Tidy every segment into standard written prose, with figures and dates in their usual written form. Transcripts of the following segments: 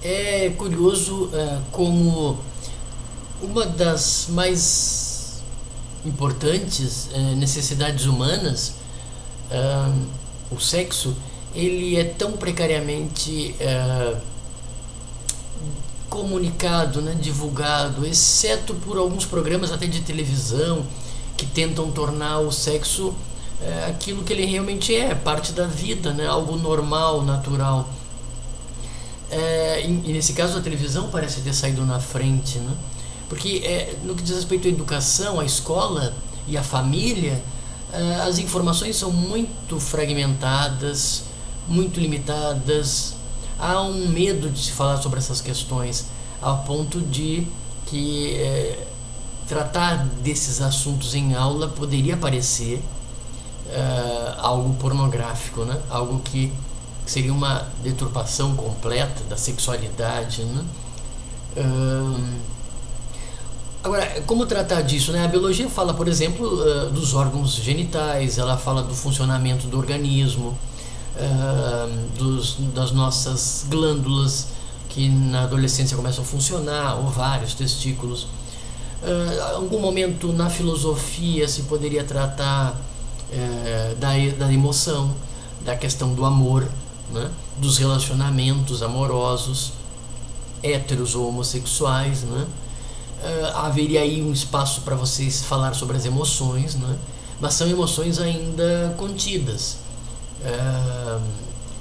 É curioso como uma das mais importantes necessidades humanas, o sexo, ele é tão precariamente comunicado, né, divulgado, exceto por alguns programas até de televisão que tentam tornar o sexo aquilo que ele realmente é, parte da vida, né, algo normal, natural. E nesse caso a televisão parece ter saído na frente, né? Porque no que diz respeito à educação, à escola e à família, as informações são muito fragmentadas, muito limitadas. Há um medo de se falar sobre essas questões, ao ponto de que tratar desses assuntos em aula poderia parecer algo pornográfico, né? Algo que seria uma deturpação completa da sexualidade, né? Agora, como tratar disso, né? A biologia fala, por exemplo, dos órgãos genitais, ela fala do funcionamento do organismo, das nossas glândulas que na adolescência começam a funcionar, ovários, testículos. Em algum momento na filosofia se poderia tratar da emoção, da questão do amor, né? Dos relacionamentos amorosos, héteros ou homossexuais, né? Haveria aí um espaço para vocês falar sobre as emoções, né? Mas são emoções ainda contidas,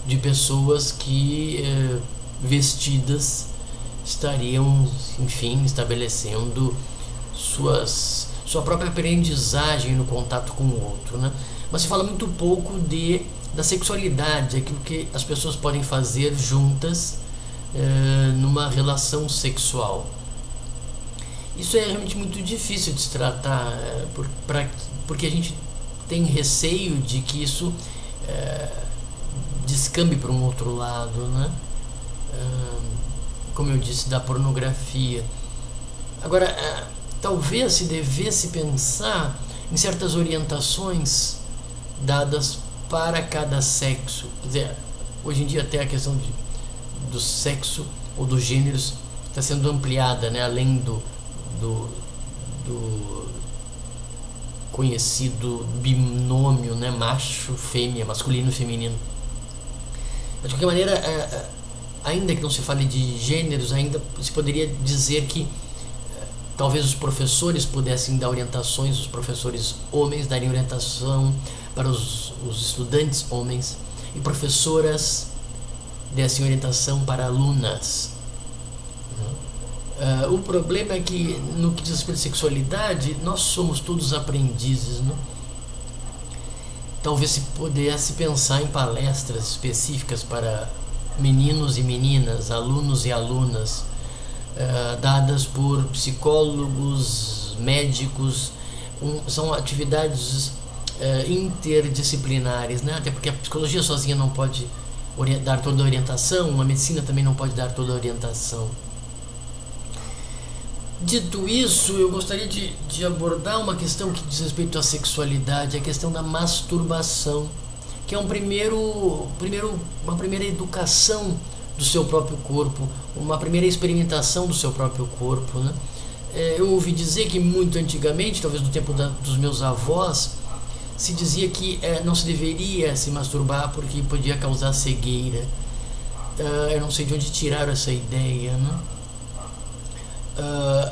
de pessoas que vestidas estariam, enfim, estabelecendo sua própria aprendizagem no contato com o outro, né? Mas se fala muito pouco da sexualidade, aquilo que as pessoas podem fazer juntas numa relação sexual. Isso é realmente muito difícil de se tratar, porque a gente tem receio de que isso descambe para um outro lado, né? Como eu disse, da pornografia. Agora, talvez se devesse pensar em certas orientações dadas para cada sexo. Quer dizer, hoje em dia até a questão do sexo ou dos gêneros está sendo ampliada, né? Além do conhecido binômio, né? Macho, fêmea, masculino e feminino. De qualquer maneira, ainda que não se fale de gêneros, ainda se poderia dizer que talvez os professores pudessem dar orientações, os professores homens darem orientação para os estudantes homens, e professoras dessem orientação para alunas. O problema é que, no que diz respeito à sexualidade, nós somos todos aprendizes, né? Talvez se pudesse pensar em palestras específicas para meninos e meninas, alunos e alunas, dadas por psicólogos, médicos. São atividades interdisciplinares, né? Até porque a psicologia sozinha não pode dar toda a orientação, a medicina também não pode dar toda a orientação. Dito isso, eu gostaria de abordar uma questão que diz respeito à sexualidade, a questão da masturbação, que é uma primeira educação do seu próprio corpo, uma primeira experimentação do seu próprio corpo, né? Eu ouvi dizer que muito antigamente, talvez no tempo dos meus avós, se dizia que não se deveria se masturbar porque podia causar cegueira. Eu não sei de onde tiraram essa ideia, né?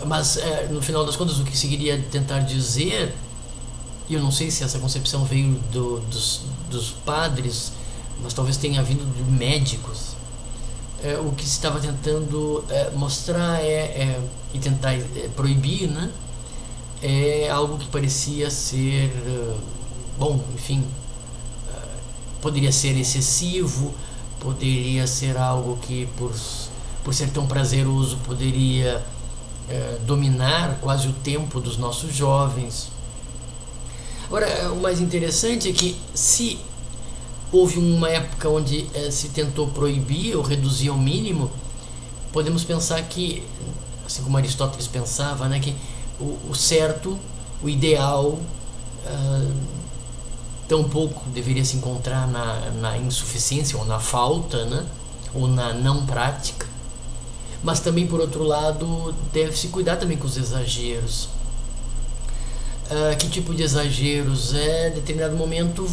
Mas no final das contas o que se queria tentar dizer, e eu não sei se essa concepção veio dos padres, mas talvez tenha vindo de médicos, o que se estava tentando mostrar e tentar proibir, né? É algo que parecia ser enfim, poderia ser excessivo, poderia ser algo que por ser tão prazeroso poderia dominar quase o tempo dos nossos jovens. Agora, o mais interessante é que se houve uma época onde se tentou proibir ou reduzir ao mínimo, podemos pensar que, assim como Aristóteles pensava, né, que o certo, o ideal, tampouco deveria se encontrar na insuficiência ou na falta, né, ou na não prática. Mas também, por outro lado, deve-se cuidar também com os exageros. Que tipo de exageros? Em determinado momento,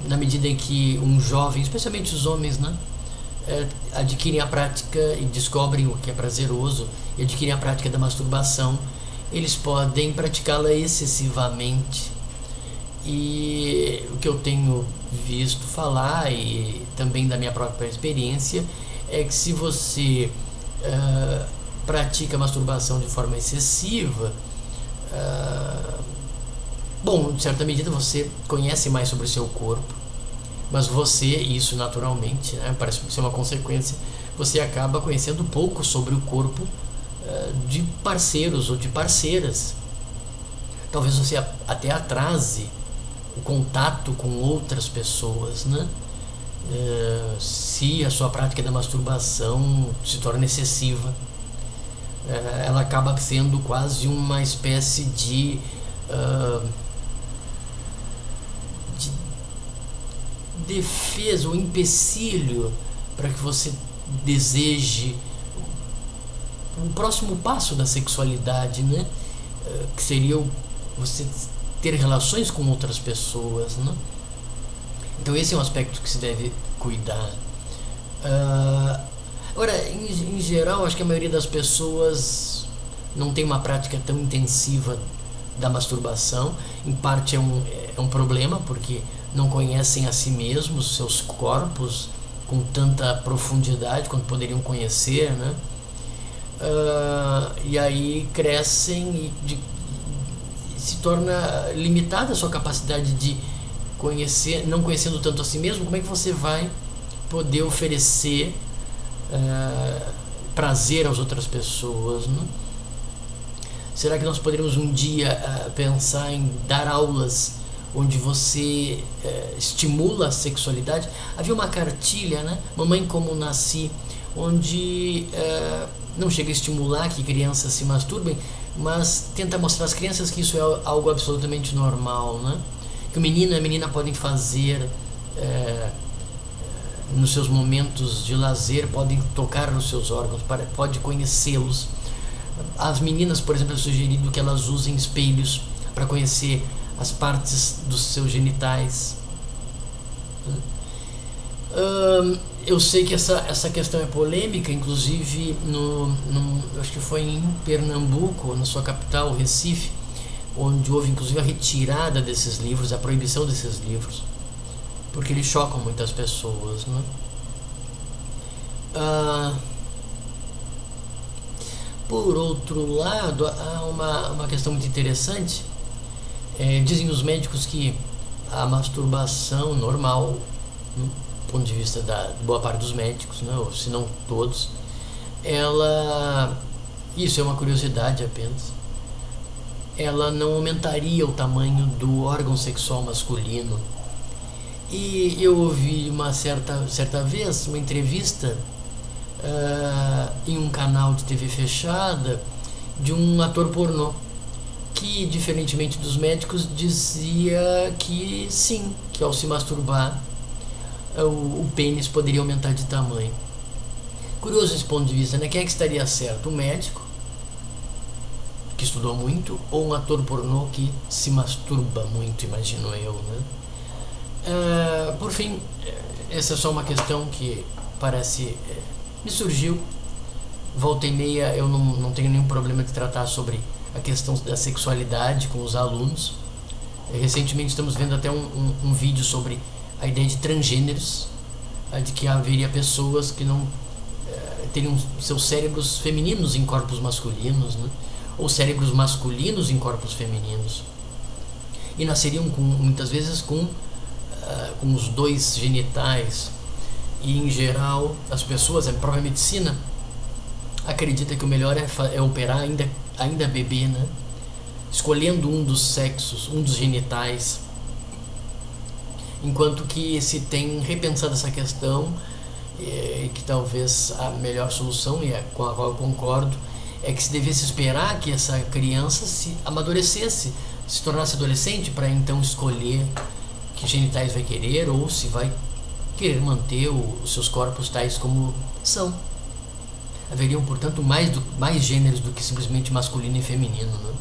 na medida em que um jovem, especialmente os homens, né, adquirem a prática e descobrem o que é prazeroso e adquirem a prática da masturbação, eles podem praticá-la excessivamente. E o que eu tenho visto falar, e também da minha própria experiência, é que se você pratica a masturbação de forma excessiva, bom, em certa medida você conhece mais sobre o seu corpo, mas você, isso naturalmente, né, parece ser uma consequência, você acaba conhecendo pouco sobre o corpo de parceiros ou de parceiras. Talvez você até atrase o contato com outras pessoas, né? Se a sua prática da masturbação se torna excessiva, ela acaba sendo quase uma espécie de defesa, um empecilho para que você deseje o próximo passo da sexualidade, né? Que seria você ter relações com outras pessoas, né? Então esse é um aspecto que se deve cuidar. Agora, em geral, acho que a maioria das pessoas não tem uma prática tão intensiva da masturbação. Em parte é um problema, porque não conhecem a si mesmos, seus corpos, com tanta profundidade quanto poderiam conhecer, né? E aí crescem e se torna limitada a sua capacidade de conhecer, não conhecendo tanto a si mesmo. Como é que você vai poder oferecer prazer às outras pessoas, né? Será que nós poderíamos um dia pensar em dar aulas onde você estimula a sexualidade? Havia uma cartilha, né? Mamãe Como Nasci, onde não chega a estimular que crianças se masturbem, mas tenta mostrar às crianças que isso é algo absolutamente normal, né? Que o menino e a menina podem fazer nos seus momentos de lazer, podem tocar nos seus órgãos, pode conhecê-los. As meninas, por exemplo, é sugerido que elas usem espelhos para conhecer as partes dos seus genitais. Eu sei que essa questão é polêmica, inclusive acho que foi em Pernambuco, na sua capital, Recife, onde houve inclusive a retirada desses livros, a proibição desses livros, porque eles chocam muitas pessoas, né? Por outro lado, há uma questão muito interessante. Dizem os médicos que a masturbação normal, do ponto de vista da boa parte dos médicos, né, ou se não todos, isso é uma curiosidade apenas, ela não aumentaria o tamanho do órgão sexual masculino. E eu ouvi uma certa vez uma entrevista em um canal de TV fechada de um ator pornô que, diferentemente dos médicos, dizia que sim, que ao se masturbar o pênis poderia aumentar de tamanho. Curioso esse ponto de vista, né? Quem é que estaria certo? Um médico que estudou muito ou um ator pornô que se masturba muito, imagino eu, né? Por fim, essa é só uma questão que parece me surgiu. Volta e meia eu não tenho nenhum problema de tratar sobre a questão da sexualidade com os alunos. Recentemente estamos vendo até um vídeo sobre a ideia de transgêneros, de que haveria pessoas que não teriam seus cérebros femininos em corpos masculinos, né? Ou cérebros masculinos em corpos femininos, e nasceriam muitas vezes com os dois genitais. E em geral as pessoas, a própria medicina acredita que o melhor é operar ainda bebê, né? Escolhendo um dos sexos, um dos genitais, enquanto que se tem repensado essa questão, que talvez a melhor solução, e com a qual eu concordo, é que se devesse esperar que essa criança se amadurecesse, se tornasse adolescente, para então escolher que genitais vai querer, ou se vai querer manter os seus corpos tais como são. Haveriam, portanto, mais gêneros do que simplesmente masculino e feminino, né?